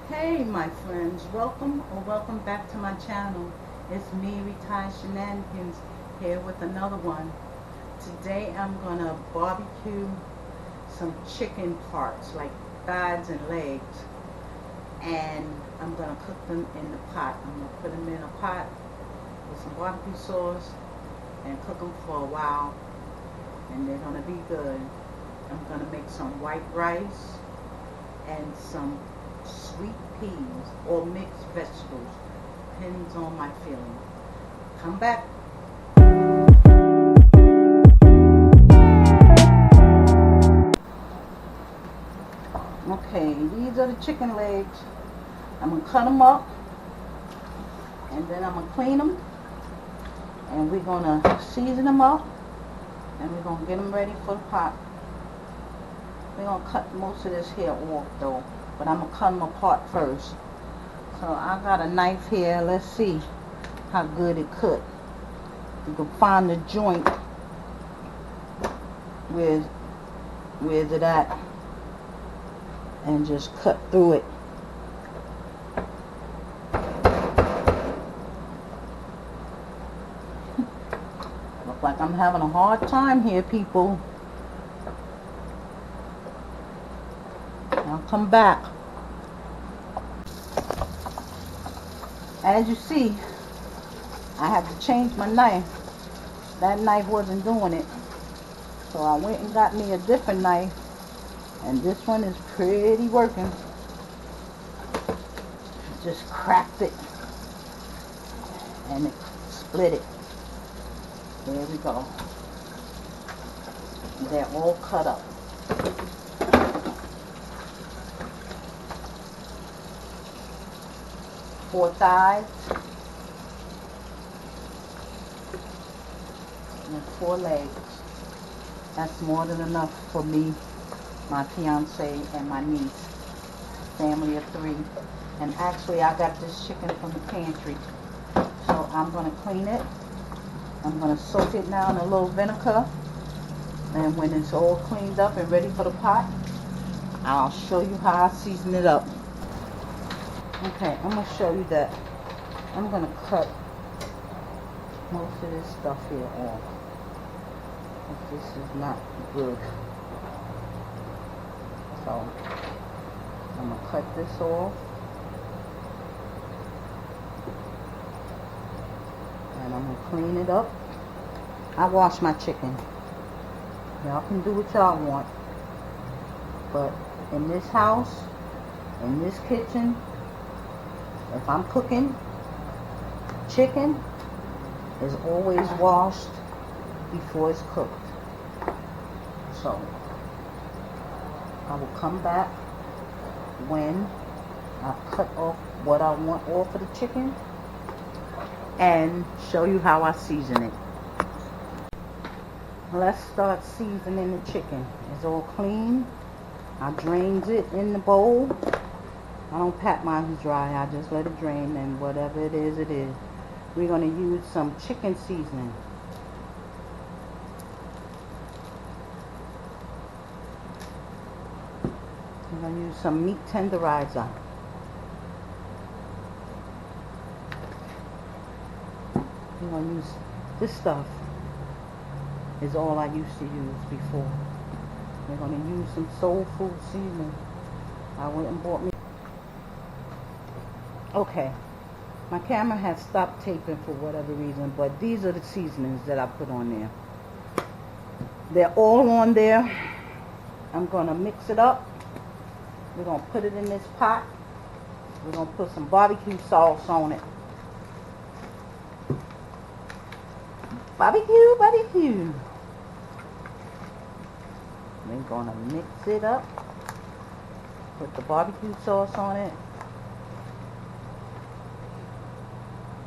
Hey my friends, welcome back to my channel. It's me, Retired Shenanigans, here with another one. Today I'm gonna barbecue some chicken parts like thighs and legs, and I'm gonna cook them in the pot. I'm gonna put them in a pot with some barbecue sauce and cook them for a while, and they're gonna be good. I'm gonna make some white rice and some sweet peas or mixed vegetables. Depends on my feeling. Come back. Okay, these are the chicken legs. I'm going to cut them up and then I'm going to clean them and we're going to season them up and we're going to get them ready for the pot. We're going to cut most of this here off though, but I'm going to cut them apart first. So I got a knife here. Let's see how good it cut. You can find the joint. Where's it at? And just cut through it. Look like I'm having a hard time here, people. I'll come back. As you see, I had to change my knife. That knife wasn't doing it. So I went and got me a different knife. And this one is pretty working. Just cracked it. And it split it. There we go. They're all cut up. 4 thighs. And 4 legs. That's more than enough for me, my fiance, and my niece. Family of 3. And actually I got this chicken from the pantry. So I'm going to clean it. I'm going to soak it now in a little vinegar. And when it's all cleaned up and ready for the pot, I'll show you how I season it up. Okay, I'm going to show you that. I'm going to cut most of this stuff here off. This is not good. So I'm going to cut this off. And I'm going to clean it up. I wash my chicken. Y'all can do what y'all want. But in this house, in this kitchen, if I'm cooking, chicken is always washed before it's cooked. So I will come back when I've cut off what I want off of the chicken and show you how I season it. Let's start seasoning the chicken. It's all clean. I drains it in the bowl. I don't pat mine dry. I just let it drain, and whatever it is, it is. We're going to use some chicken seasoning. We're going to use some meat tenderizer. We're going to use this stuff. Is all I used to use before. We're going to use some soul food seasoning. I went and bought me. Okay, my camera has stopped taping for whatever reason, but these are the seasonings that I put on there. They're all on there. I'm going to mix it up. We're going to put it in this pot. We're going to put some barbecue sauce on it. Barbecue, barbecue. We're going to mix it up. Put the barbecue sauce on it.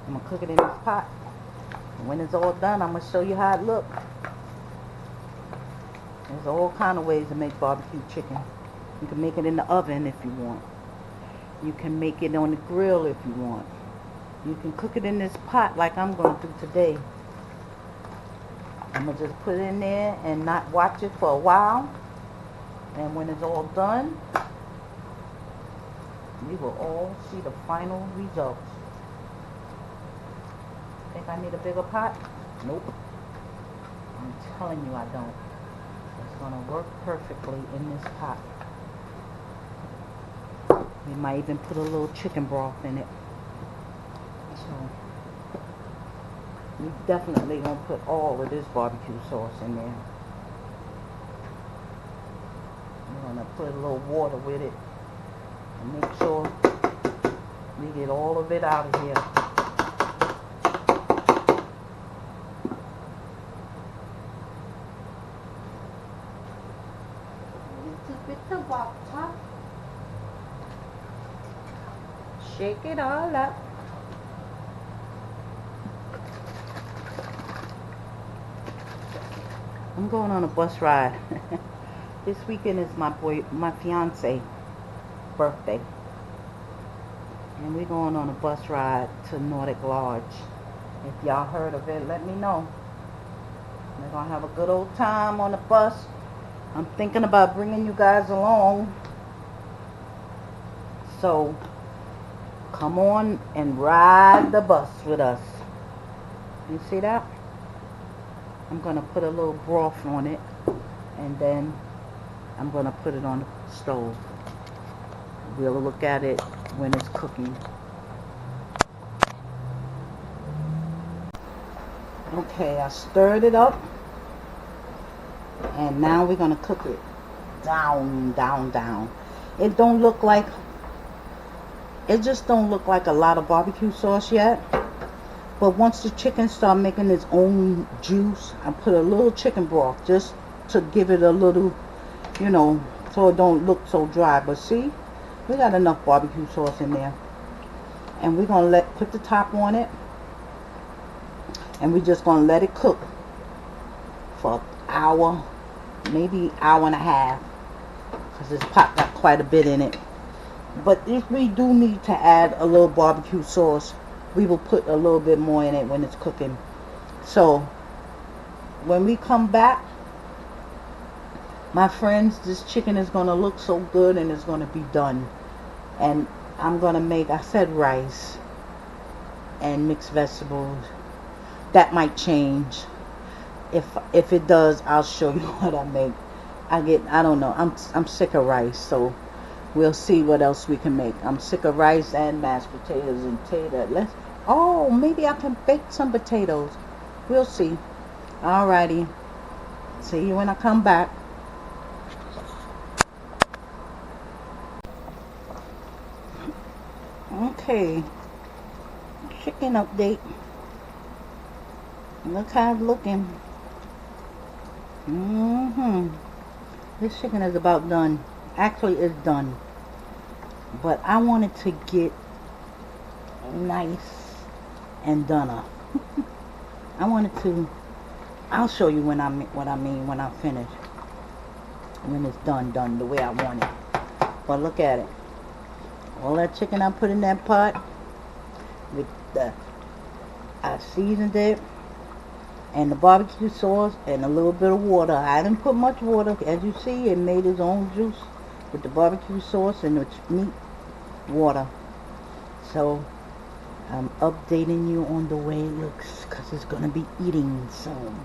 I'm going to cook it in this pot. And when it's all done, I'm going to show you how it looks. There's all kind of ways to make barbecue chicken. You can make it in the oven if you want. You can make it on the grill if you want. You can cook it in this pot like I'm going to do today. I'm going to just put it in there and not watch it for a while. And when it's all done, we will all see the final results. Think I need a bigger pot? Nope. I'm telling you I don't. It's gonna work perfectly in this pot. We might even put a little chicken broth in it. So we definitely gonna put all of this barbecue sauce in there. We're gonna put a little water with it and make sure we get all of it out of here. Shake it all up. I'm going on a bus ride. This weekend is my fiance birthday. And we're going on a bus ride to Nordic Lodge. If y'all heard of it, let me know. We're going to have a good old time on the bus. I'm thinking about bringing you guys along. So, come on and ride the bus with us. You see that? I'm going to put a little broth on it. And then I'm going to put it on the stove. We'll look at it when it's cooking. Okay, I stirred it up. And now we're going to cook it down, down, down. It just don't look like a lot of barbecue sauce yet. But once the chicken start making its own juice, I put a little chicken broth just to give it a little, you know, so it don't look so dry. But see, we got enough barbecue sauce in there. And we're going to put the top on it. And we're just going to let it cook for an hour, maybe hour and a half. Because this pot got quite a bit in it. But if we do need to add a little barbecue sauce, we will put a little bit more in it when it's cooking. So, when we come back, my friends, this chicken is going to look so good and it's going to be done. And I'm going to make, I said rice and mixed vegetables. That might change. If it does, I'll show you what I make. I don't know. I'm sick of rice, so we'll see what else we can make. I'm sick of rice and mashed potatoes and tater. Oh, maybe I can bake some potatoes. We'll see. Alrighty. See you when I come back. Okay. Chicken update. Look how it's looking. This chicken is about done. Actually, it's done. But I want it to get nice and done up. I want it to. I'll show you what I mean when I'm finished. When it's done the way I want it. But look at it. All that chicken I put in that pot with I seasoned it and the barbecue sauce and a little bit of water. I didn't put much water. As you see, it made its own juice with the barbecue sauce and the meat water. So I'm updating you on the way it looks because it's going to be eating soon.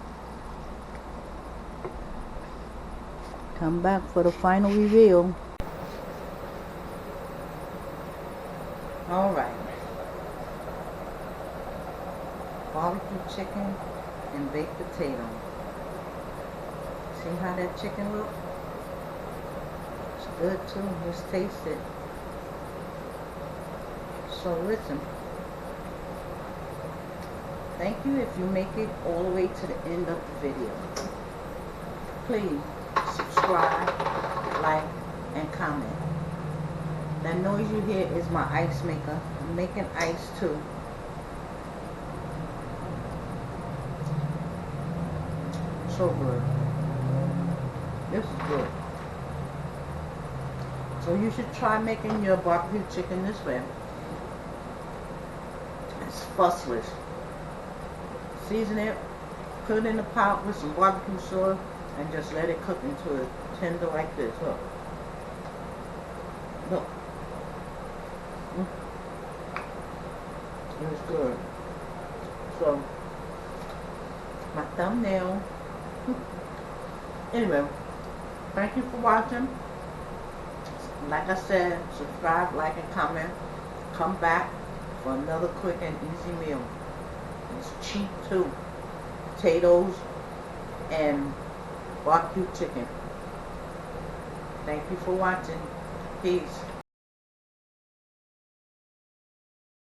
Come back for the final reveal. Alright. Barbecue chicken and baked potato. See how that chicken looks? It's good too. Just taste it. So listen. Thank you if you make it all the way to the end of the video. Please subscribe, like, and comment. That noise you hear is my ice maker. I'm making ice too. So good. This is good. So you should try making your barbecue chicken this way. It's fussless. Season it, put it in the pot with some barbecue sauce, and just let it cook until it's tender like this. Look. Look. It's good. So, my thumbnail. Anyway, thank you for watching. Like I said, subscribe, like, and comment. Come back for another quick and easy meal. It's cheap too. Potatoes and barbecue chicken. Thank you for watching. Peace.